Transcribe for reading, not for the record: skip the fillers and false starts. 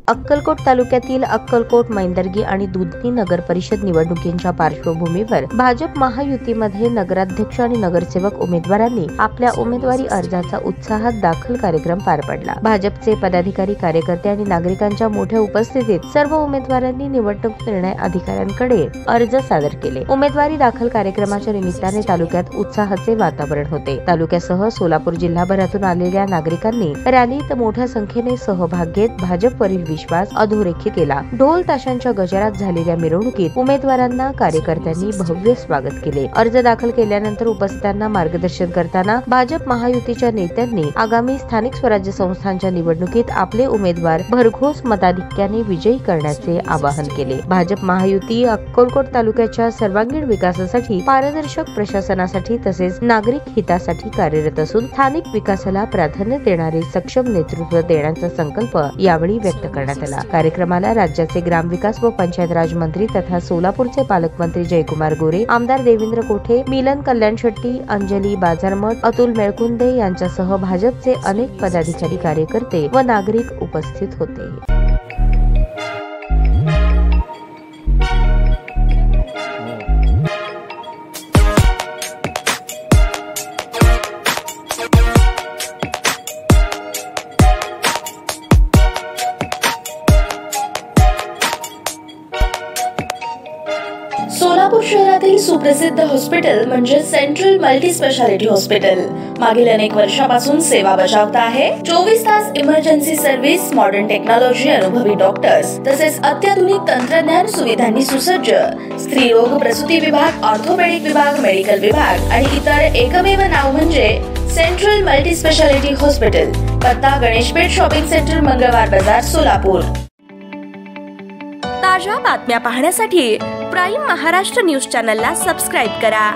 अक्कलकोट तालुक्यातील अक्कलकोट, मैंदर्गी आणि दुधनी नगर परिषद निवडणुकींच्या पार्श्वभूमीवर भाजप महायुतीमध्ये नगराध्यक्ष आणि नगरसेवक उमेदवारांनी आपल्या उमेदवारी अर्जाचा उत्साहात दाखल कार्यक्रम पार पडला। भाजपचे पदाधिकारी, कार्यकर्ते आणि नागरिकांच्या मोठ्या उपस्थितीत सर्व उमेदवारांनी निवडणूक निर्णय अधिकाऱ्यांकडे अर्ज सादर केले। उमेदवारी दाखल कार्यक्रमाच्या निमित्ताने तालुक्यात उत्साहाचे वातावरण होते। तालुक्यासह सोलापूर जिल्हाभरातून आलेल्या नागरिकांनी रॅलीत मोठ्या संख्येने सहभाग घेत भाजपवरील विश्वास अधोरेखित केला। ढोल ताशांच्या गजरात झालेल्या मिरवणुकीत उमेदवारांना कार्यकर्त्यांनी भव्य स्वागत केले। अर्ज दाखल केल्यानंतर उपस्थितांना मार्गदर्शन करताना भाजप महायुतीच्या नेत्यांनी आगामी स्थानिक स्वराज्य संस्थांच्या निवडणुकीत आपले उमेदवार भरघोस मताधिक्याने विजयी करण्याचे आवाहन केले। भाजप महायुती अक्कलकोट तालुक्याच्या सर्वांगीण विकासासाठी, पारदर्शक प्रशासनासाठी तसेच नागरिक हितासाठी कार्यरत असून स्थानिक विकासाला प्राधान्य देणारे सक्षम नेतृत्व देण्याचा संकल्प यावेळी व्यक्त करण्यात आला। कार्यक्रमाला राज्याचे ग्रामविकास व पंचायत राज मंत्री तथा सोलापूरचे पालकमंत्री जयकुमार गोरे, आमदार देवेंद्र कोठे, मिलन कल्याण शेट्टी, अंजली बाजारमठ, अतुल मेळकुंदे यांच्यासह भाजपचे अनेक पदाधिकारी, कार्यकर्ते व नागरिक उपस्थित होते। सोलापूर शहरातील सुप्रसिद्ध हॉस्पिटल म्हणजे सेंट्रल मल्टी स्पेशालिटी हॉस्पिटल मागील अनेक वर्षापासून सेवा बजावत आहे। 24 तास इमर्जन्सी सर्व्हिस, मॉडर्न टेक्नॉलॉजी, अनुभवी डॉक्टर्स तसेच अत्याधुनिक तंत्रज्ञान सुविधांनी सुसज्ज स्त्रीरोग, प्रसूती विभाग, ऑर्थोपेडिक विभाग, मेडिकल विभाग आणि इतर एकमेव नाव म्हणजे सेंट्रल मल्टी स्पेशालिटी हॉस्पिटल। पत्ता गणेशपेठ शॉपिंग सेंटर, मंगळवार बाजार, सोलापूर। ताज्या बातम्या पाहण्यासाठी प्राईम महाराष्ट्र न्यूज चॅनलला सबस्क्राईब करा।